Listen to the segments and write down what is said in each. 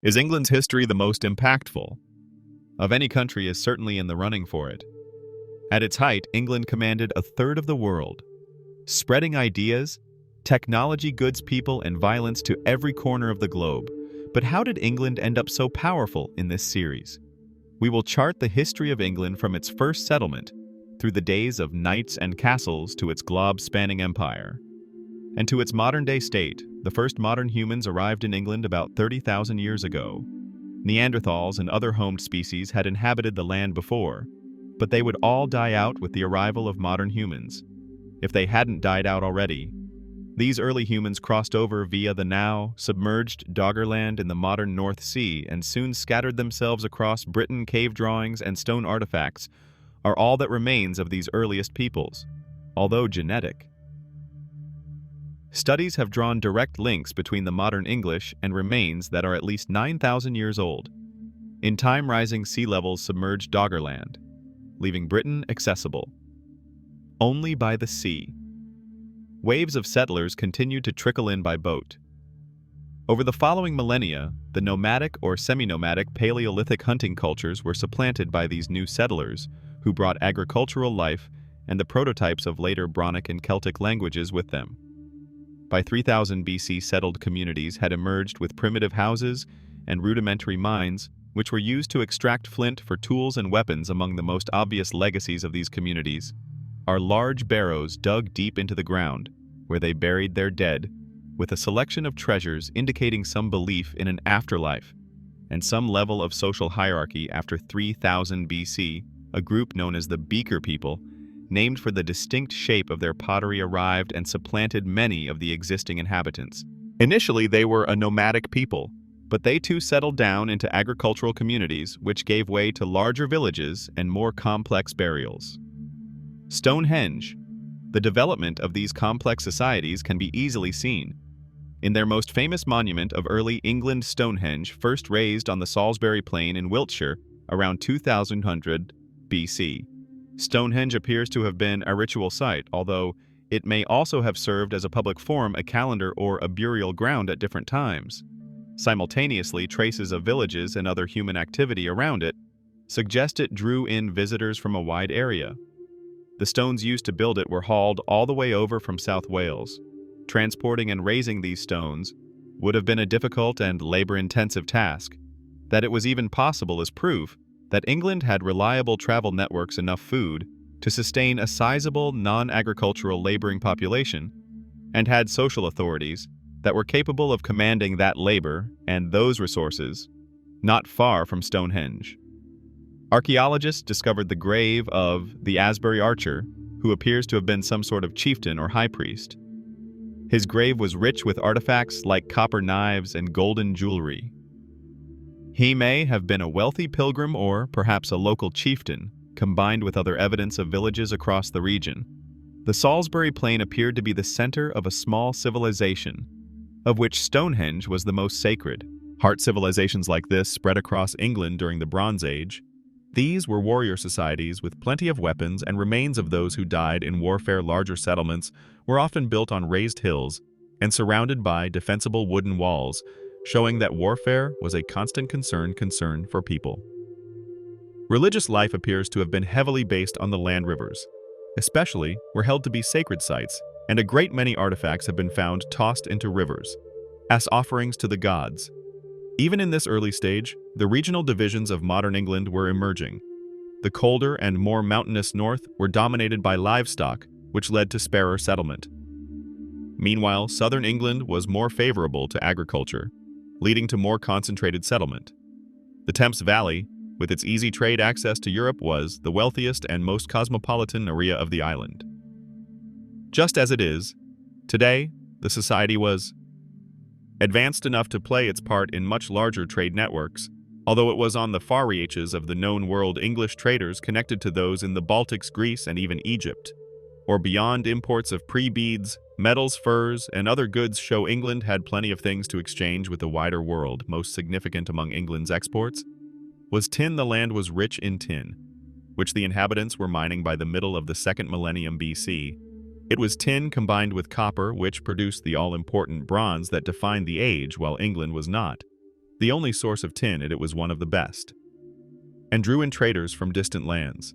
Is England's history the most impactful? Of any country is certainly in the running for it. At its height, England commanded a third of the world, spreading ideas, technology, goods, people, and violence to every corner of the globe. But how did England end up so powerful in this series? We will chart the history of England from its first settlement, through the days of knights and castles to its globe-spanning empire, and to its modern-day state. The first modern humans arrived in England about 30,000 years ago. Neanderthals and other homed species had inhabited the land before, but they would all die out with the arrival of modern humans. If they hadn't died out already, these early humans crossed over via the now submerged Doggerland in the modern North Sea and soon scattered themselves across Britain. Cave drawings and stone artifacts are all that remains of these earliest peoples, although genetic. Studies have drawn direct links between the modern English and remains that are at least 9,000 years old. In time, rising sea levels submerged Doggerland, leaving Britain accessible only by the sea. Waves of settlers continued to trickle in by boat. Over the following millennia, the nomadic or semi-nomadic Paleolithic hunting cultures were supplanted by these new settlers, who brought agricultural life and the prototypes of later Brythonic and Celtic languages with them. By 3000 BC, settled communities had emerged with primitive houses and rudimentary mines, which were used to extract flint for tools and weapons. Among the most obvious legacies of these communities are large barrows dug deep into the ground, where they buried their dead, with a selection of treasures indicating some belief in an afterlife and some level of social hierarchy. After 3000 BC, a group known as the Beaker people, named for the distinct shape of their pottery, arrived and supplanted many of the existing inhabitants. Initially, they were a nomadic people, but they too settled down into agricultural communities, which gave way to larger villages and more complex burials. Stonehenge. The development of these complex societies can be easily seen in their most famous monument of early England, Stonehenge, first raised on the Salisbury Plain in Wiltshire around 2100 BC. Stonehenge appears to have been a ritual site, although it may also have served as a public forum, a calendar, or a burial ground at different times. Simultaneously, traces of villages and other human activity around it suggest it drew in visitors from a wide area. The stones used to build it were hauled all the way over from South Wales. Transporting and raising these stones would have been a difficult and labor-intensive task. That it was even possible is proof that England had reliable travel networks, enough food to sustain a sizable non-agricultural laboring population, and had social authorities that were capable of commanding that labor and those resources not far from Stonehenge. Archaeologists discovered the grave of the Asbury archer, who appears to have been some sort of chieftain or high priest. His grave was rich with artifacts like copper knives and golden jewelry. He may have been a wealthy pilgrim or perhaps a local chieftain, combined with other evidence of villages across the region. The Salisbury Plain appeared to be the center of a small civilization, of which Stonehenge was the most sacred. Heart civilizations like this spread across England during the Bronze Age. These were warrior societies with plenty of weapons, and remains of those who died in warfare. Larger settlements were often built on raised hills and surrounded by defensible wooden walls, showing that warfare was a constant concern for people. Religious life appears to have been heavily based on the land. Rivers, especially, were held to be sacred sites, and a great many artifacts have been found tossed into rivers as offerings to the gods. Even in this early stage, the regional divisions of modern England were emerging. The colder and more mountainous north were dominated by livestock, which led to sparer settlement. Meanwhile, southern England was more favorable to agriculture, leading to more concentrated settlement. The Thames Valley, with its easy trade access to Europe, was the wealthiest and most cosmopolitan area of the island. Just as it is today, the society was advanced enough to play its part in much larger trade networks, although it was on the far reaches of the known world. English traders connected to those in the Baltics, Greece, and even Egypt, or beyond. Imports of beads, metals, furs, and other goods show England had plenty of things to exchange with the wider world. Most significant among England's exports was tin. The land was rich in tin, which the inhabitants were mining by the middle of the second millennium BC. It was tin combined with copper which produced the all-important bronze that defined the age, while England was not the only source of tin, and it was one of the best, and drew in traders from distant lands.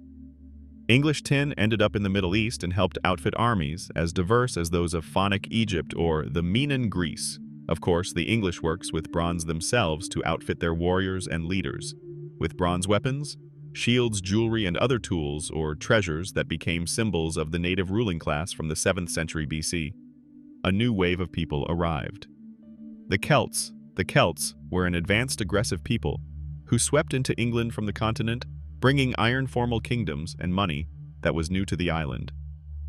English tin ended up in the Middle East and helped outfit armies as diverse as those of Phoenician Egypt or the Minoan Greece. Of course, the English works with bronze themselves to outfit their warriors and leaders, with bronze weapons, shields, jewelry, and other tools or treasures that became symbols of the native ruling class from the 7th century BC. A new wave of people arrived. The Celts. The Celts were an advanced, aggressive people who swept into England from the continent, bringing iron formal kingdoms and money that was new to the island.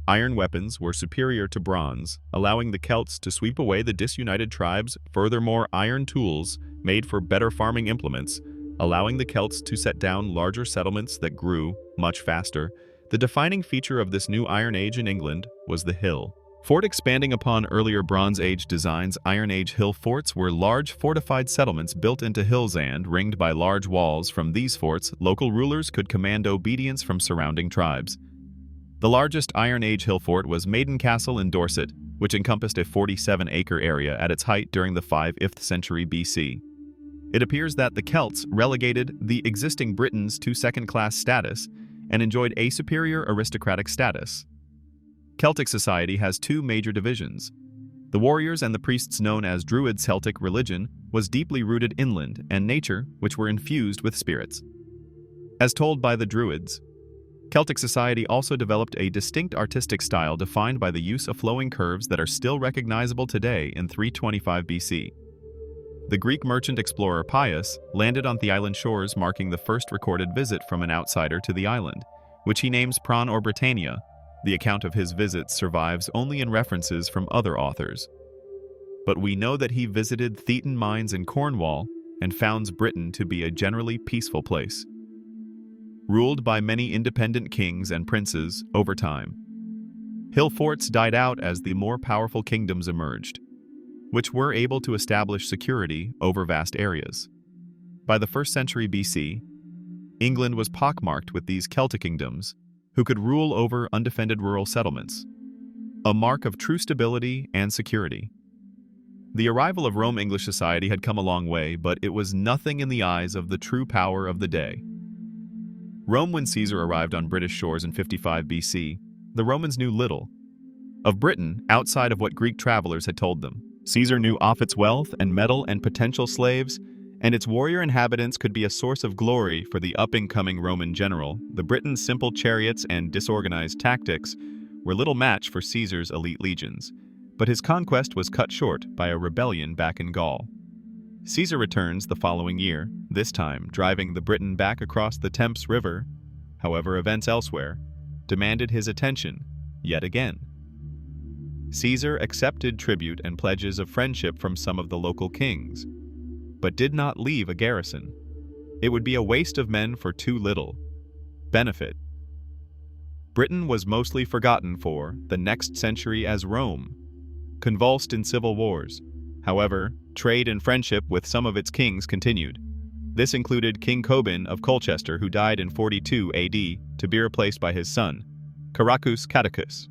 Iron weapons were superior to bronze, allowing the Celts to sweep away the disunited tribes. Furthermore, iron tools made for better farming implements, allowing the Celts to set down larger settlements that grew much faster. The defining feature of this new Iron Age in England was the hill fort. Expanding upon earlier Bronze Age designs, Iron Age hill forts were large fortified settlements built into hills and ringed by large walls. From these forts, local rulers could command obedience from surrounding tribes. The largest Iron Age hill fort was Maiden Castle in Dorset, which encompassed a 47-acre area at its height during the 5th century BC. It appears that the Celts relegated the existing Britons to second-class status and enjoyed a superior aristocratic status. Celtic society has two major divisions. The warriors and the priests, known as Druid. Celtic religion was deeply rooted inland and nature, which were infused with spirits. As told by the Druids, Celtic society also developed a distinct artistic style defined by the use of flowing curves that are still recognizable today in 325 BC. The Greek merchant explorer Pius landed on the island shores, marking the first recorded visit from an outsider to the island, which he names Pran or Britannia. The account of his visits survives only in references from other authors. But we know that he visited Thetan mines in Cornwall and founds Britain to be a generally peaceful place, ruled by many independent kings and princes over time. Hill forts died out as the more powerful kingdoms emerged, which were able to establish security over vast areas. By the 1st century BC, England was pockmarked with these Celtic kingdoms, who could rule over undefended rural settlements, a mark of true stability and security. The arrival of Rome. English society had come a long way, but it was nothing in the eyes of the true power of the day. Rome. When Caesar arrived on British shores in 55 BC, the Romans knew little of Britain outside of what Greek travelers had told them. Caesar knew of its wealth and metal and potential slaves, and its warrior inhabitants could be a source of glory for the up-and-coming Roman general. The Britons' simple chariots and disorganized tactics were little match for Caesar's elite legions, but his conquest was cut short by a rebellion back in Gaul. Caesar returns the following year, this time driving the Briton back across the Thames River. However, events elsewhere demanded his attention yet again. Caesar accepted tribute and pledges of friendship from some of the local kings, but did not leave a garrison. It would be a waste of men for too little benefit. Britain was mostly forgotten for the next century as Rome, convulsed in civil wars. However, trade and friendship with some of its kings continued. This included King Coban of Colchester, who died in 42 AD to be replaced by his son, Caracus Catacus.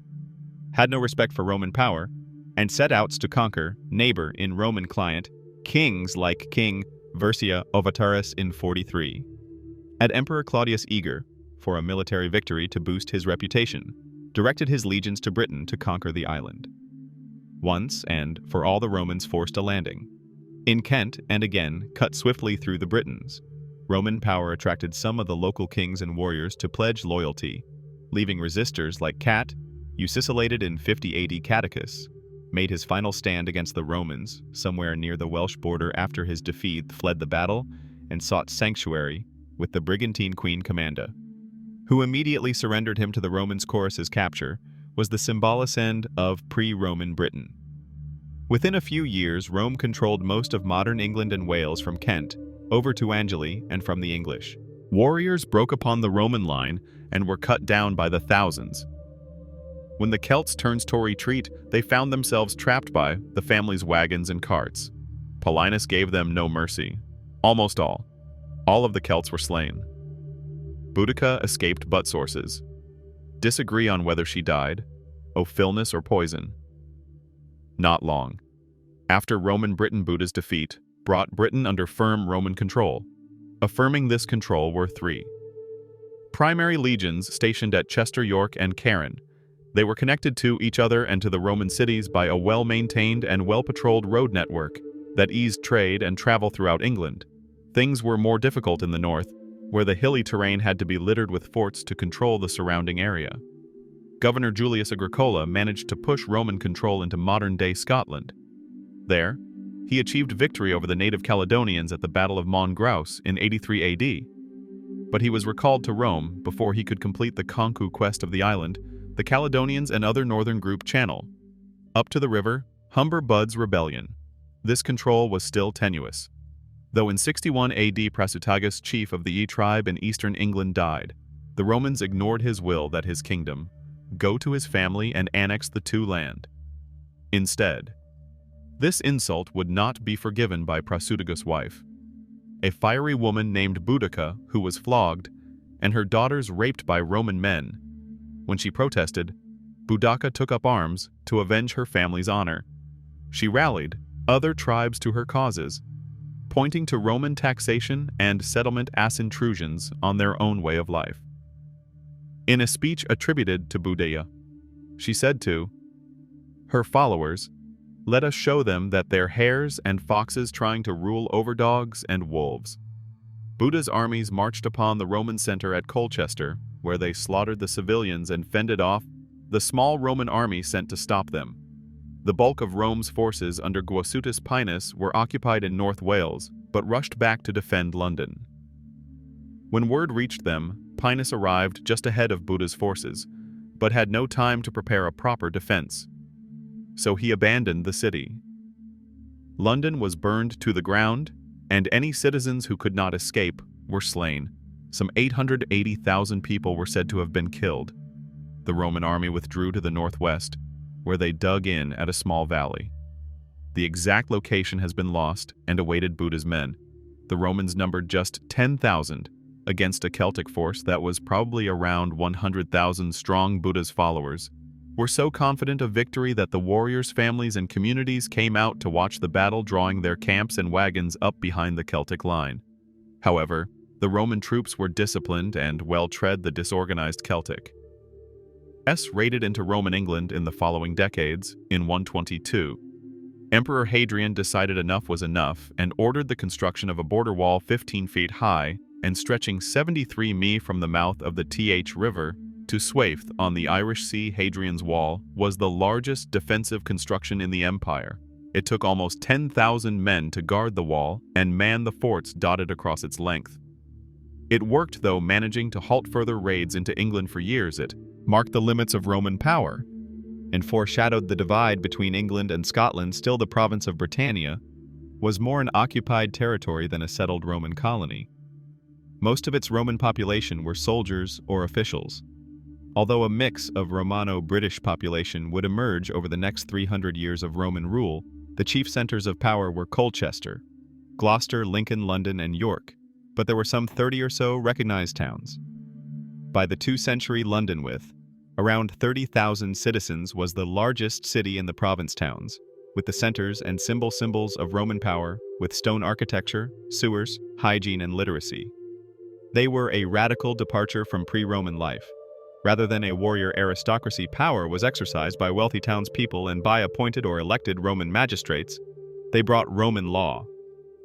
Had no respect for Roman power, and set out to conquer neighbor in Roman client kings like King Vercia Ovataris in 43. Had Emperor Claudius, eager for a military victory to boost his reputation, directed his legions to Britain to conquer the island. Once and for all, the Romans forced a landing in Kent and again cut swiftly through the Britons. Roman power attracted some of the local kings and warriors to pledge loyalty, leaving resistors like Cat, Usicylated in 50 AD. Catacus made his final stand against the Romans somewhere near the Welsh border. After his defeat, fled the battle and sought sanctuary with the Brigantine Queen Commanda, who immediately surrendered him to the Romans. Chorus's capture was the symbolic end of pre-Roman Britain. Within a few years, Rome controlled most of modern England and Wales from Kent over to Angeli, and from the English warriors broke upon the Roman line and were cut down by the thousands. When the Celts turned to retreat, they found themselves trapped by the family's wagons and carts. Paulinus gave them no mercy. Almost all of the Celts were slain. Boudica escaped, but sources disagree on whether she died of illness or poison. Not long after Roman Britain Buda's defeat, brought Britain under firm Roman control. Affirming this control were three primary legions stationed at Chester, York, and Caron. They were connected to each other and to the Roman cities by a well-maintained and well-patrolled road network that eased trade and travel throughout England. Things were more difficult in the north, where the hilly terrain had to be littered with forts to control the surrounding area. Governor Julius Agricola managed to push Roman control into modern-day Scotland. There, he achieved victory over the native Caledonians at the Battle of Mongrouse in 83 AD. But he was recalled to Rome before he could complete the conquest of the island, the Caledonians and other northern group Channel. Up to the river, Humber Bud's rebellion. This control was still tenuous. Though in 61 AD Prasutagus, chief of the E-tribe in eastern England, died, the Romans ignored his will that his kingdom go to his family and annex the two land. Instead, this insult would not be forgiven by Prasutagus' wife, a fiery woman named Boudica who was flogged, and her daughters raped by Roman men. When she protested, Boudica took up arms to avenge her family's honor. She rallied other tribes to her causes, pointing to Roman taxation and settlement as intrusions on their own way of life. In a speech attributed to Boudica, she said to her followers, "Let us show them that they're hares and foxes trying to rule over dogs and wolves." Boudica's armies marched upon the Roman center at Colchester, where they slaughtered the civilians and fended off the small Roman army sent to stop them. The bulk of Rome's forces under Guasutus Pinus were occupied in North Wales, but rushed back to defend London. When word reached them, Pinus arrived just ahead of Boudica's forces, but had no time to prepare a proper defense. So he abandoned the city. London was burned to the ground, and any citizens who could not escape were slain. Some 880,000 people were said to have been killed. The Roman army withdrew to the northwest, where they dug in at a small valley. The exact location has been lost and awaited Boudica's men. The Romans numbered just 10,000 against a Celtic force that was probably around 100,000 strong. Boudica's followers were so confident of victory that the warriors' families and communities came out to watch the battle, drawing their camps and wagons up behind the Celtic line. However, the Roman troops were disciplined and well-tread the disorganized Celtic. Raided into Roman England in the following decades. In 122, Emperor Hadrian decided enough was enough and ordered the construction of a border wall 15 feet high and stretching 73 mi from the mouth of the Th River to Swaith on the Irish Sea. Hadrian's Wall was the largest defensive construction in the empire. It took almost 10,000 men to guard the wall and man the forts dotted across its length. It worked, though, managing to halt further raids into England for years. It marked the limits of Roman power and foreshadowed the divide between England and Scotland. Still, the province of Britannica was more an occupied territory than a settled Roman colony. Most of its Roman population were soldiers or officials, although a mix of Romano-British population would emerge over the next 300 years of Roman rule. The chief centers of power were Colchester, Gloucester, Lincoln, London, and York, but there were some 30 or so recognized towns. By the 2nd century, London, with around 30,000 citizens, was the largest city in the province towns, with the centers and symbols of Roman power, with stone architecture, sewers, hygiene, and literacy. They were a radical departure from pre-Roman life. Rather than a warrior aristocracy, power was exercised by wealthy townspeople and by appointed or elected Roman magistrates. They brought Roman law,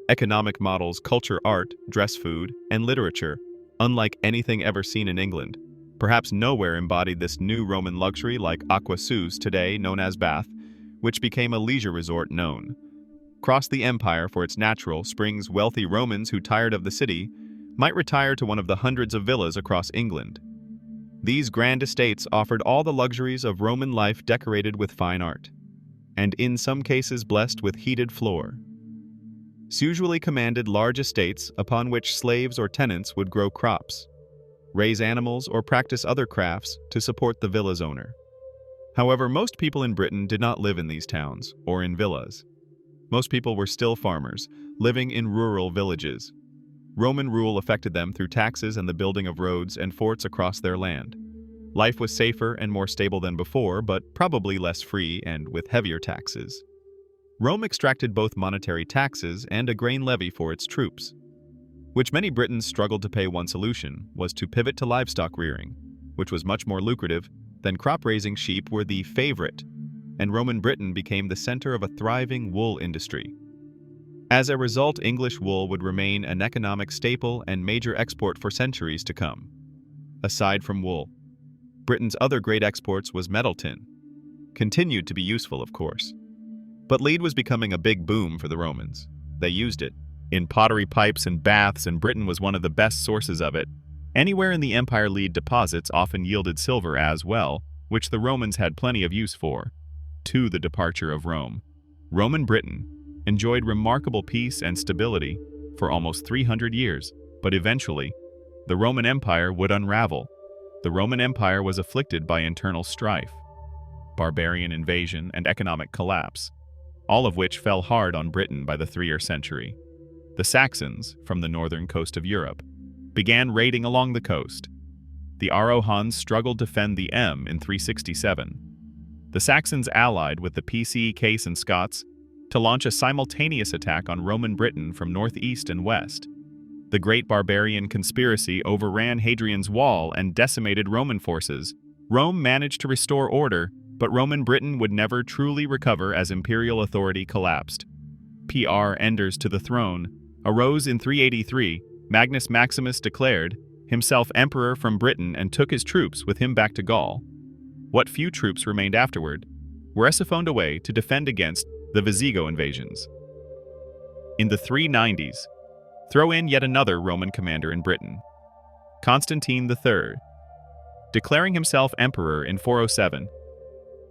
economic models, culture, art, dress, food, and literature, unlike anything ever seen in England. Perhaps nowhere embodied this new Roman luxury like Aqua Suus, today known as Bath, which became a leisure resort known across the empire for its natural springs. Wealthy Romans who tired of the city might retire to one of the hundreds of villas across England. These grand estates offered all the luxuries of Roman life, decorated with fine art, and in some cases blessed with heated floor. Usually commanded large estates upon which slaves or tenants would grow crops, raise animals, or practice other crafts to support the villa's owner. However, most people in Britain did not live in these towns or in villas. Most people were still farmers, living in rural villages. Roman rule affected them through taxes and the building of roads and forts across their land. Life was safer and more stable than before, but probably less free and with heavier taxes. Rome extracted both monetary taxes and a grain levy for its troops, which many Britons struggled to pay. One solution was to pivot to livestock rearing, which was much more lucrative than crop-raising. Sheep were the favorite, and Roman Britain became the center of a thriving wool industry. As a result, English wool would remain an economic staple and major export for centuries to come. Aside from wool, Britain's other great exports was metal tin. Continued to be useful, of course. But lead was becoming a big boom for the Romans. They used it in pottery, pipes, and baths, and Britain was one of the best sources of it. Anywhere in the empire, lead deposits often yielded silver as well, which the Romans had plenty of use for. To the departure of Rome, Roman Britain enjoyed remarkable peace and stability for almost 300 years, but eventually, the Roman Empire would unravel. The Roman Empire was afflicted by internal strife, barbarian invasion, and economic collapse, all of which fell hard on Britain by the 3rd century. The Saxons, from the northern coast of Europe, began raiding along the coast. The Huns struggled to fend the in 367. The Saxons allied with the Pecks and Scots to launch a simultaneous attack on Roman Britain from northeast and west. The Great Barbarian Conspiracy overran Hadrian's Wall and decimated Roman forces. Rome managed to restore order, but Roman Britain would never truly recover as imperial authority collapsed. Enders to the throne arose in 383. Magnus Maximus declared himself emperor from Britain and took his troops with him back to Gaul. What few troops remained afterward were siphoned away to defend against the Visigoth invasions. In the 390s, throw in yet another Roman commander in Britain, Constantine III, declaring himself emperor in 407,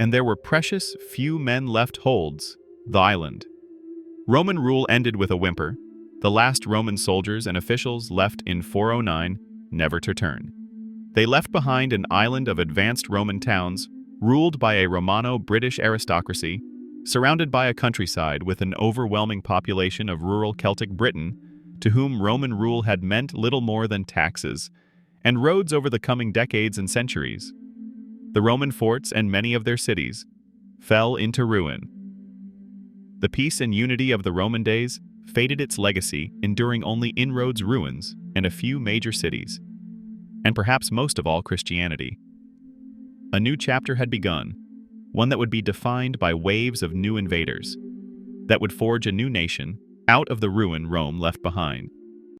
and there were precious few men left holds the island. Roman rule ended with a whimper. The last Roman soldiers and officials left in 409, never to return. They left behind an island of advanced Roman towns, ruled by a Romano-British aristocracy, surrounded by a countryside with an overwhelming population of rural Celtic Britain, to whom Roman rule had meant little more than taxes, and roads over the coming decades and centuries. The Roman forts and many of their cities fell into ruin. The peace and unity of the Roman days faded, its legacy enduring only inroads, ruins, and a few major cities, and perhaps most of all Christianity. A new chapter had begun, one that would be defined by waves of new invaders, that would forge a new nation out of the ruin Rome left behind.